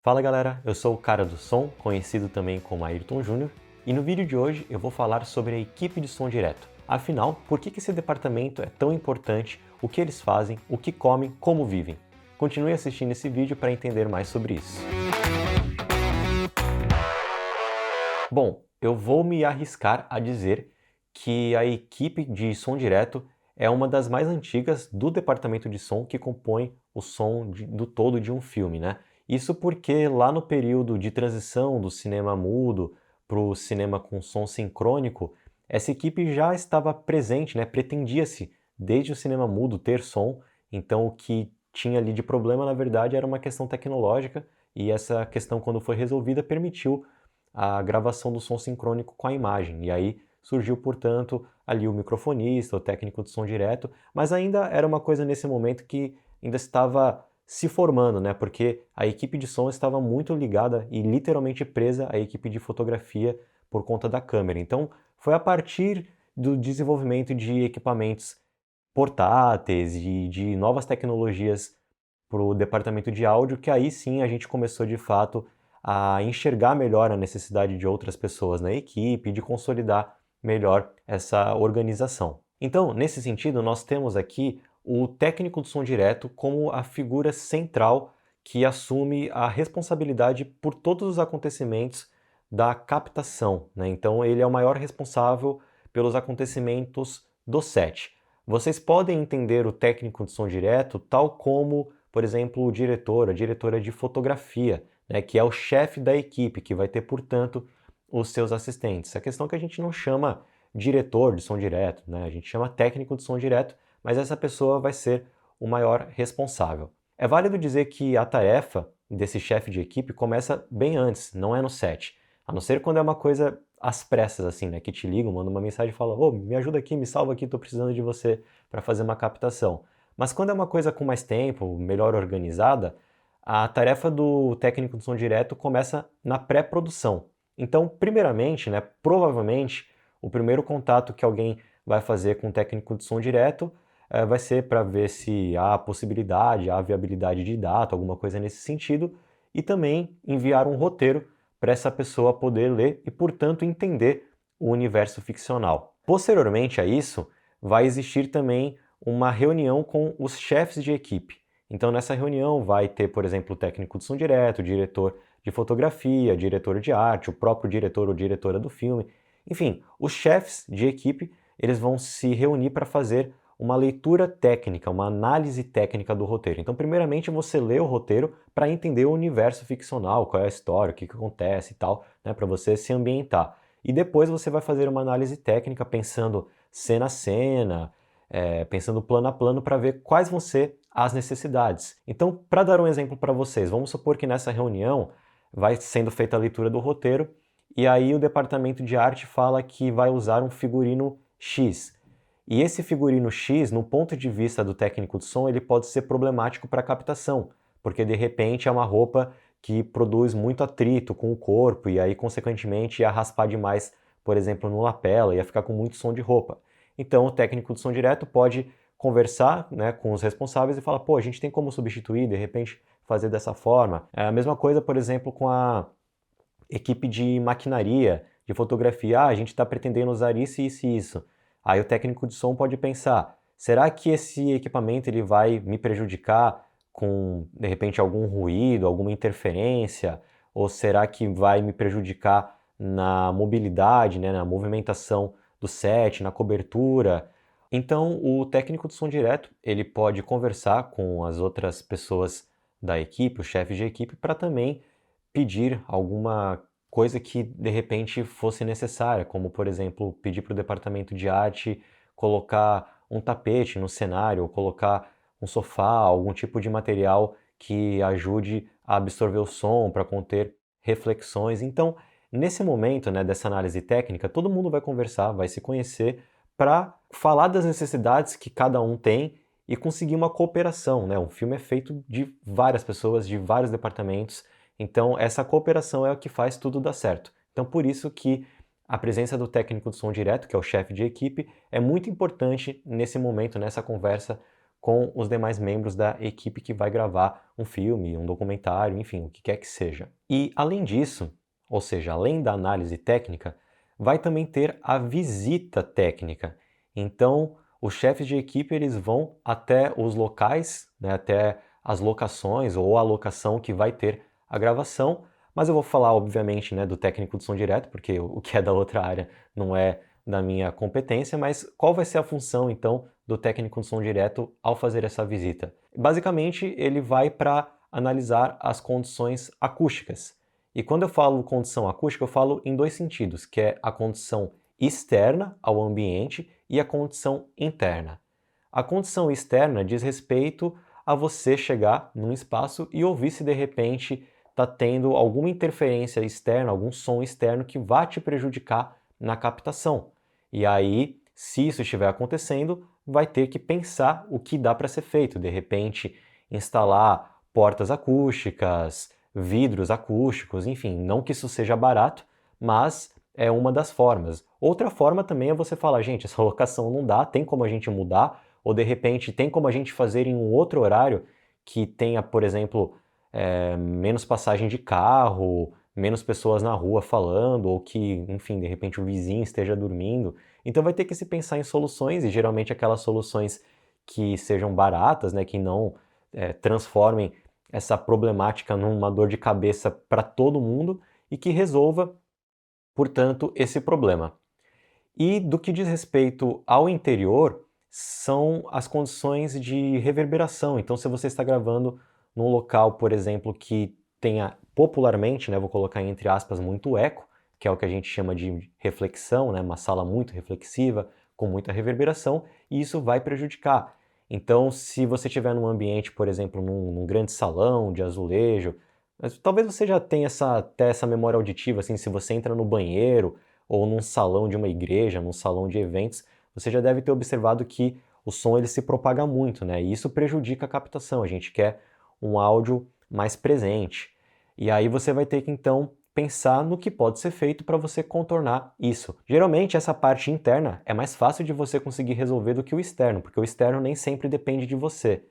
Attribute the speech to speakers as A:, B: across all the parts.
A: Fala galera, eu sou o cara do som, conhecido também como Ayrton Júnior, e no vídeo de hoje eu vou falar sobre a equipe de som direto. Afinal, por que esse departamento é tão importante, o que eles fazem, o que comem, como vivem? Continue assistindo esse vídeo para entender mais sobre isso. Bom, eu vou me arriscar a dizer que a equipe de som direto é uma das mais antigas do departamento de som que compõe o som do todo de um filme, né? Isso porque lá no período de transição do cinema mudo para o cinema com som sincrônico, essa equipe já estava presente, né? Pretendia-se desde o cinema mudo ter som, então o que tinha ali de problema na verdade era uma questão tecnológica e essa questão, quando foi resolvida, permitiu a gravação do som sincrônico com a imagem. E aí surgiu, portanto, ali o microfonista, o técnico de som direto, mas ainda era uma coisa nesse momento que ainda estava se formando, né? Porque a equipe de som estava muito ligada e literalmente presa à equipe de fotografia por conta da câmera. Então, foi a partir do desenvolvimento de equipamentos portáteis e de novas tecnologias para o departamento de áudio que aí sim a gente começou de fato a enxergar melhor a necessidade de outras pessoas na equipe, de consolidar melhor essa organização. Então, nesse sentido, nós temos aqui o técnico de som direto como a figura central que assume a responsabilidade por todos os acontecimentos da captação, né? Então, ele é o maior responsável pelos acontecimentos do set. Vocês podem entender o técnico de som direto tal como, por exemplo, o diretor, a diretora de fotografia, né, que é o chefe da equipe, que vai ter, portanto, os seus assistentes. A questão é que a gente não chama diretor de som direto, né? A gente chama técnico de som direto, mas essa pessoa vai ser o maior responsável. É válido dizer que a tarefa desse chefe de equipe começa bem antes, não é no set. A não ser quando é uma coisa às pressas, assim, né? Que te ligam, mandam uma mensagem e falam: "Ô, me ajuda aqui, me salva aqui, tô precisando de você para fazer uma captação." Mas quando é uma coisa com mais tempo, melhor organizada, a tarefa do técnico de som direto começa na pré-produção. Então, primeiramente, né, provavelmente, o primeiro contato que alguém vai fazer com o técnico de som direto vai ser para ver se há possibilidade, há viabilidade de data, alguma coisa nesse sentido, e também enviar um roteiro para essa pessoa poder ler e, portanto, entender o universo ficcional. Posteriormente a isso, vai existir também uma reunião com os chefes de equipe. Então, nessa reunião vai ter, por exemplo, o técnico de som direto, o diretor de fotografia, diretor de arte, o próprio diretor ou diretora do filme. Enfim, os chefes de equipe, eles vão se reunir para fazer uma leitura técnica, uma análise técnica do roteiro. Então, primeiramente, você lê o roteiro para entender o universo ficcional, qual é a história, o que acontece e tal, né, para você se ambientar. E depois você vai fazer uma análise técnica pensando cena a cena, pensando plano a plano para ver quais vão ser as necessidades. Então, para dar um exemplo para vocês, vamos supor que nessa reunião vai sendo feita a leitura do roteiro e aí o departamento de arte fala que vai usar um figurino X. E esse figurino X, no ponto de vista do técnico de som, ele pode ser problemático para a captação, porque de repente é uma roupa que produz muito atrito com o corpo e aí, consequentemente, ia raspar demais, por exemplo, no lapela, ia ficar com muito som de roupa. Então, o técnico de som direto pode conversar, né, com os responsáveis e falar: pô, a gente tem como substituir, de repente fazer dessa forma. É a mesma coisa, por exemplo, com a equipe de maquinaria, de fotografia. Ah, a gente está pretendendo usar isso, isso e isso. Aí o técnico de som pode pensar: será que esse equipamento ele vai me prejudicar com, de repente, algum ruído, alguma interferência? Ou será que vai me prejudicar na mobilidade, né, na movimentação do set, na cobertura? Então, o técnico de som direto, ele pode conversar com as outras pessoas da equipe, os chefes de equipe, para também pedir alguma coisa que de repente fosse necessária, como por exemplo, pedir para o departamento de arte colocar um tapete no cenário, ou colocar um sofá, algum tipo de material que ajude a absorver o som para conter reflexões. Então, nesse momento, né, dessa análise técnica, todo mundo vai conversar, vai se conhecer para falar das necessidades que cada um tem e conseguir uma cooperação, né? Um filme é feito de várias pessoas, de vários departamentos, então essa cooperação é o que faz tudo dar certo. Então por isso que a presença do técnico de som direto, que é o chefe de equipe, é muito importante nesse momento, nessa conversa com os demais membros da equipe que vai gravar um filme, um documentário, enfim, o que quer que seja. E além disso, ou seja, além da análise técnica, vai também ter a visita técnica. Então, os chefes de equipe eles vão até os locais, né, até as locações ou a locação que vai ter a gravação, mas eu vou falar, obviamente, né, do técnico de som direto, porque o que é da outra área não é da minha competência, mas qual vai ser a função, então, do técnico de som direto ao fazer essa visita? Basicamente, ele vai para analisar as condições acústicas. E quando eu falo condição acústica, eu falo em dois sentidos, que é a condição externa ao ambiente e a condição interna. A condição externa diz respeito a você chegar num espaço e ouvir se de repente está tendo alguma interferência externa, algum som externo que vá te prejudicar na captação. E aí, se isso estiver acontecendo, vai ter que pensar o que dá para ser feito. De repente, instalar portas acústicas, vidros acústicos, enfim, não que isso seja barato, mas é uma das formas. Outra forma também é você falar, gente, essa locação não dá, tem como a gente mudar, ou de repente tem como a gente fazer em um outro horário que tenha, por exemplo, menos passagem de carro, menos pessoas na rua falando, ou que, enfim, de repente o vizinho esteja dormindo. Então vai ter que se pensar em soluções, e geralmente aquelas soluções que sejam baratas, né, que não transformem essa problemática numa dor de cabeça para todo mundo e que resolva, portanto, esse problema. E do que diz respeito ao interior, são as condições de reverberação. Então, se você está gravando num local, por exemplo, que tenha popularmente, né, vou colocar entre aspas, muito eco, que é o que a gente chama de reflexão, né, uma sala muito reflexiva, com muita reverberação, e isso vai prejudicar. Então, se você estiver num ambiente, por exemplo, num grande salão de azulejo, talvez você já tenha até essa memória auditiva, assim, se você entra no banheiro ou num salão de uma igreja, num salão de eventos, você já deve ter observado que o som ele se propaga muito, né? E isso prejudica a captação. A gente quer um áudio mais presente. E aí você vai ter que então pensar no que pode ser feito para você contornar isso. Geralmente essa parte interna é mais fácil de você conseguir resolver do que o externo, porque o externo nem sempre depende de você.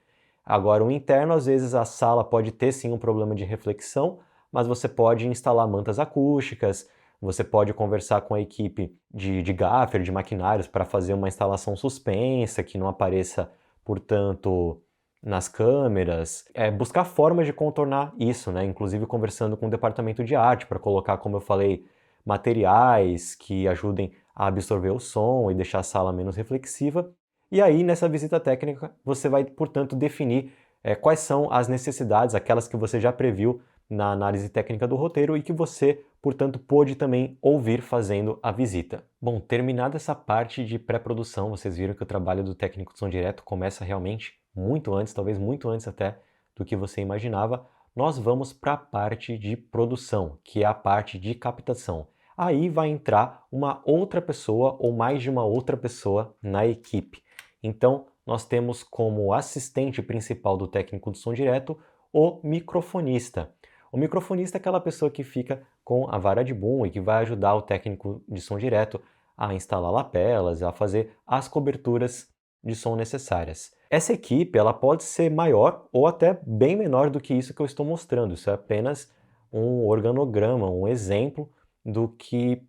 A: Agora, o interno, às vezes a sala pode ter sim um problema de reflexão, mas você pode instalar mantas acústicas, você pode conversar com a equipe de gaffer, de maquinários, para fazer uma instalação suspensa, que não apareça, portanto, nas câmeras. Buscar formas de contornar isso, né? Inclusive conversando com o departamento de arte, para colocar, como eu falei, materiais que ajudem a absorver o som e deixar a sala menos reflexiva. E aí, nessa visita técnica, você vai, portanto, definir quais são as necessidades, aquelas que você já previu na análise técnica do roteiro e que você, portanto, pôde também ouvir fazendo a visita. Bom, terminada essa parte de pré-produção, vocês viram que o trabalho do técnico de som direto começa realmente muito antes, talvez muito antes até do que você imaginava. Nós vamos para a parte de produção, que é a parte de captação. Aí vai entrar uma outra pessoa ou mais de uma outra pessoa na equipe. Então, nós temos como assistente principal do técnico de som direto o microfonista. O microfonista é aquela pessoa que fica com a vara de boom e que vai ajudar o técnico de som direto a instalar lapelas, a fazer as coberturas de som necessárias. Essa equipe ela pode ser maior ou até bem menor do que isso que eu estou mostrando. Isso é apenas um organograma, um exemplo do que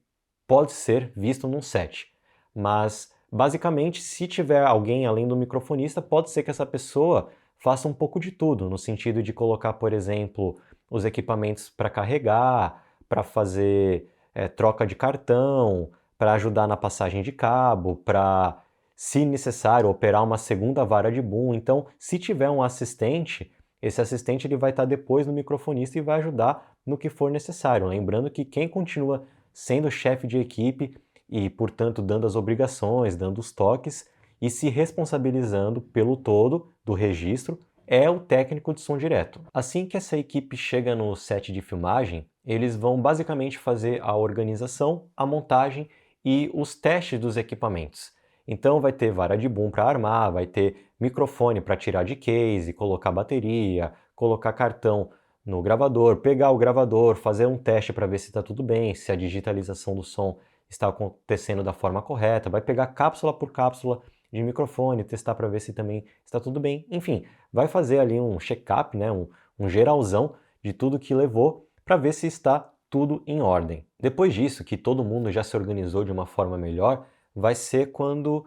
A: pode ser visto num set. Mas, basicamente, se tiver alguém além do microfonista, pode ser que essa pessoa faça um pouco de tudo, no sentido de colocar, por exemplo, os equipamentos para carregar, para fazer troca de cartão, para ajudar na passagem de cabo, para, se necessário, operar uma segunda vara de boom. Então, se tiver um assistente, esse assistente ele vai estar depois no microfonista e vai ajudar no que for necessário. Lembrando que quem continua sendo chefe de equipe e, portanto, dando as obrigações, dando os toques e se responsabilizando pelo todo do registro é o técnico de som direto. Assim que essa equipe chega no set de filmagem, eles vão basicamente fazer a organização, a montagem e os testes dos equipamentos. Então vai ter vara de boom para armar, vai ter microfone para tirar de case, colocar bateria, colocar cartão no gravador, pegar o gravador, fazer um teste para ver se está tudo bem, se a digitalização do som está acontecendo da forma correta, vai pegar cápsula por cápsula de microfone, testar para ver se também está tudo bem. Enfim, vai fazer ali um check-up, né, um geralzão de tudo que levou para ver se está tudo em ordem. Depois disso, que todo mundo já se organizou de uma forma melhor, vai ser quando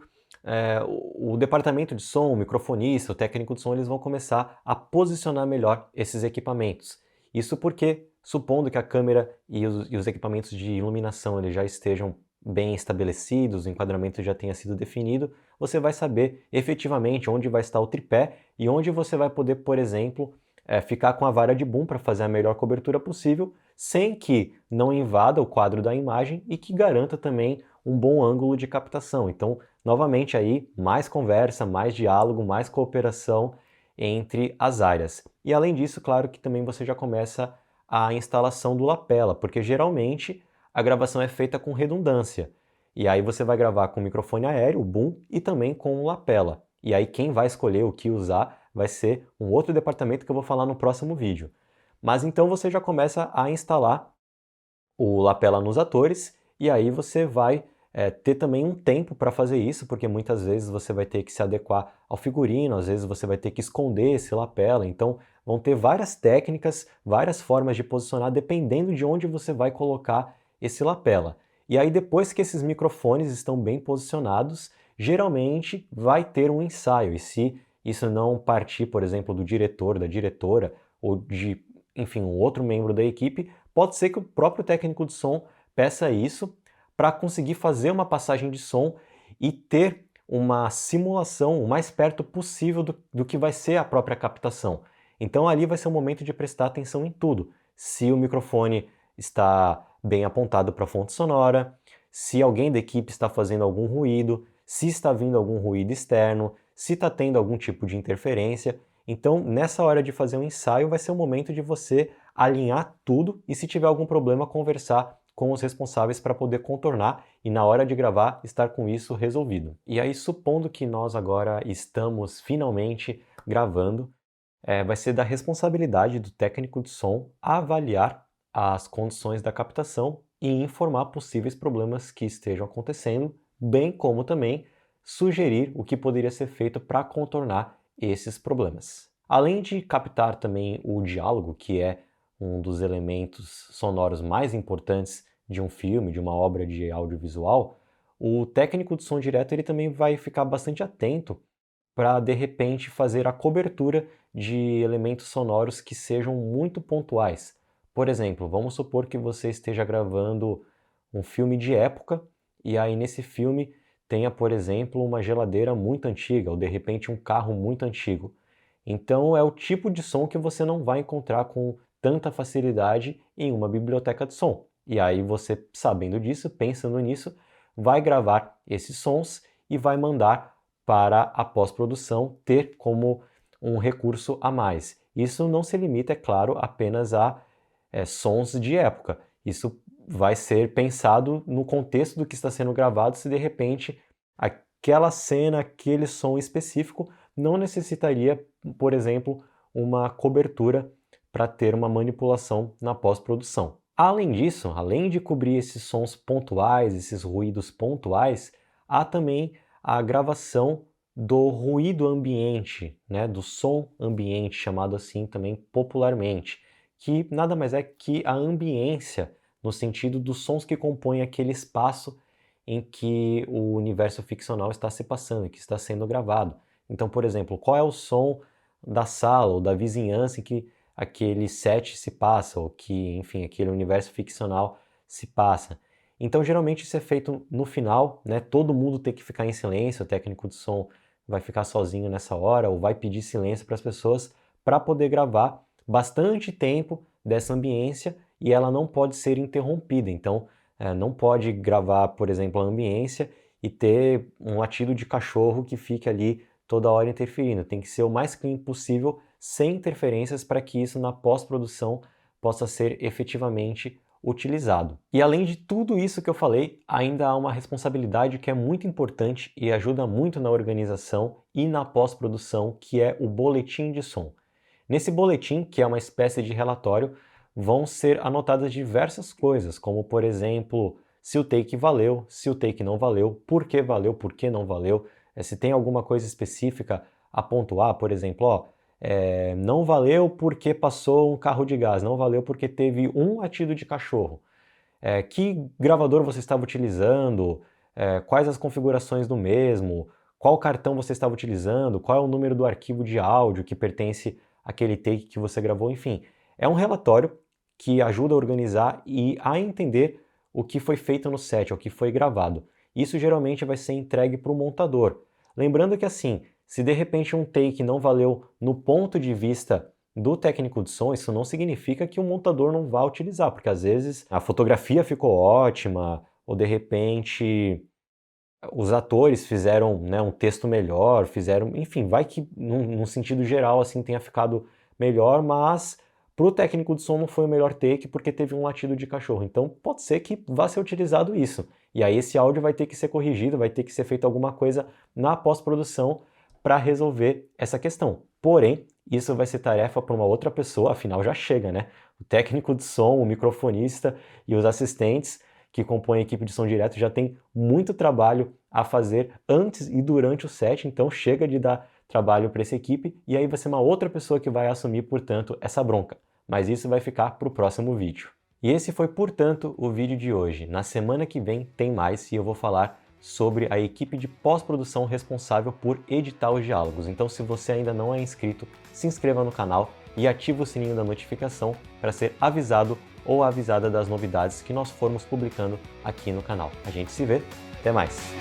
A: o departamento de som, o microfonista, o técnico de som, eles vão começar a posicionar melhor esses equipamentos. Isso porque, supondo que a câmera e os equipamentos de iluminação eles já estejam bem estabelecidos, o enquadramento já tenha sido definido, você vai saber efetivamente onde vai estar o tripé e onde você vai poder, por exemplo, ficar com a vara de boom para fazer a melhor cobertura possível, sem que não invada o quadro da imagem e que garanta também um bom ângulo de captação. Então, novamente aí, mais conversa, mais diálogo, mais cooperação entre as áreas. E além disso, claro que também você já começa a instalação do lapela, porque geralmente a gravação é feita com redundância. E aí você vai gravar com o microfone aéreo, o boom, e também com o lapela. E aí quem vai escolher o que usar vai ser um outro departamento que eu vou falar no próximo vídeo. Mas então você já começa a instalar o lapela nos atores e aí você vai ter também um tempo para fazer isso, porque muitas vezes você vai ter que se adequar ao figurino, às vezes você vai ter que esconder esse lapela, então vão ter várias técnicas, várias formas de posicionar, dependendo de onde você vai colocar esse lapela. E aí depois que esses microfones estão bem posicionados, geralmente vai ter um ensaio, e se isso não partir, por exemplo, do diretor, da diretora, ou de, enfim, um outro membro da equipe, pode ser que o próprio técnico de som peça isso para conseguir fazer uma passagem de som e ter uma simulação o mais perto possível do que vai ser a própria captação. Então ali vai ser o momento de prestar atenção em tudo. Se o microfone está bem apontado para a fonte sonora, se alguém da equipe está fazendo algum ruído, se está vindo algum ruído externo, se está tendo algum tipo de interferência. Então, nessa hora de fazer um ensaio, vai ser o momento de você alinhar tudo e, se tiver algum problema, conversar com os responsáveis para poder contornar e, na hora de gravar, estar com isso resolvido. E aí, supondo que nós agora estamos finalmente gravando, vai ser da responsabilidade do técnico de som avaliar as condições da captação e informar possíveis problemas que estejam acontecendo, bem como também sugerir o que poderia ser feito para contornar esses problemas. Além de captar também o diálogo, que é um dos elementos sonoros mais importantes de um filme, de uma obra de audiovisual, o técnico de som direto ele também vai ficar bastante atento para de repente fazer a cobertura de elementos sonoros que sejam muito pontuais. Por exemplo, vamos supor que você esteja gravando um filme de época e aí nesse filme tenha, por exemplo, uma geladeira muito antiga ou de repente um carro muito antigo. Então é o tipo de som que você não vai encontrar com tanta facilidade em uma biblioteca de som. E aí você, sabendo disso, pensando nisso, vai gravar esses sons e vai mandar para a pós-produção ter como um recurso a mais. Isso não se limita, é claro, apenas a sons de época. Isso vai ser pensado no contexto do que está sendo gravado, se de repente aquela cena, aquele som específico não necessitaria, por exemplo, uma cobertura para ter uma manipulação na pós-produção. Além disso, além de cobrir esses sons pontuais, esses ruídos pontuais, há também a gravação do ruído ambiente, né, do som ambiente, chamado assim também popularmente, que nada mais é que a ambiência, no sentido dos sons que compõem aquele espaço em que o universo ficcional está se passando, que está sendo gravado. Então, por exemplo, qual é o som da sala ou da vizinhança em que aquele set se passa, ou que, enfim, aquele universo ficcional se passa. Então, geralmente isso é feito no final, né? Todo mundo tem que ficar em silêncio, o técnico de som vai ficar sozinho nessa hora, ou vai pedir silêncio para as pessoas para poder gravar bastante tempo dessa ambiência e ela não pode ser interrompida. Então, não pode gravar, por exemplo, a ambiência e ter um latido de cachorro que fique ali toda hora interferindo. Tem que ser o mais clean possível, sem interferências, para que isso na pós-produção possa ser efetivamente utilizado. E além de tudo isso que eu falei, ainda há uma responsabilidade que é muito importante e ajuda muito na organização e na pós-produção, que é o boletim de som. Nesse boletim, que é uma espécie de relatório, vão ser anotadas diversas coisas, como por exemplo, se o take valeu, se o take não valeu, por que não valeu, Se tem alguma coisa específica a pontuar, por exemplo, ó, não valeu porque passou um carro de gás, não valeu porque teve um latido de cachorro. Que gravador você estava utilizando, quais as configurações do mesmo, qual cartão você estava utilizando, qual é o número do arquivo de áudio que pertence àquele take que você gravou, enfim. É um relatório que ajuda a organizar e a entender o que foi feito no set, o que foi gravado. Isso geralmente vai ser entregue para o montador. Lembrando que assim, se de repente um take não valeu no ponto de vista do técnico de som, isso não significa que o montador não vá utilizar, porque às vezes a fotografia ficou ótima, ou de repente os atores fizeram, né, um texto melhor, enfim, vai que num sentido geral assim tenha ficado melhor, mas para o técnico de som não foi o melhor take porque teve um latido de cachorro. Então pode ser que vá ser utilizado isso. E aí esse áudio vai ter que ser corrigido, vai ter que ser feito alguma coisa na pós-produção para resolver essa questão. Porém, isso vai ser tarefa para uma outra pessoa, afinal já chega, né? O técnico de som, o microfonista e os assistentes que compõem a equipe de som direto já tem muito trabalho a fazer antes e durante o set, então chega de dar trabalho para essa equipe e aí vai ser uma outra pessoa que vai assumir, portanto, essa bronca. Mas isso vai ficar para o próximo vídeo. E esse foi, portanto, o vídeo de hoje. Na semana que vem tem mais e eu vou falar sobre a equipe de pós-produção responsável por editar os diálogos. Então, se você ainda não é inscrito, se inscreva no canal e ative o sininho da notificação para ser avisado ou avisada das novidades que nós formos publicando aqui no canal. A gente se vê, até mais!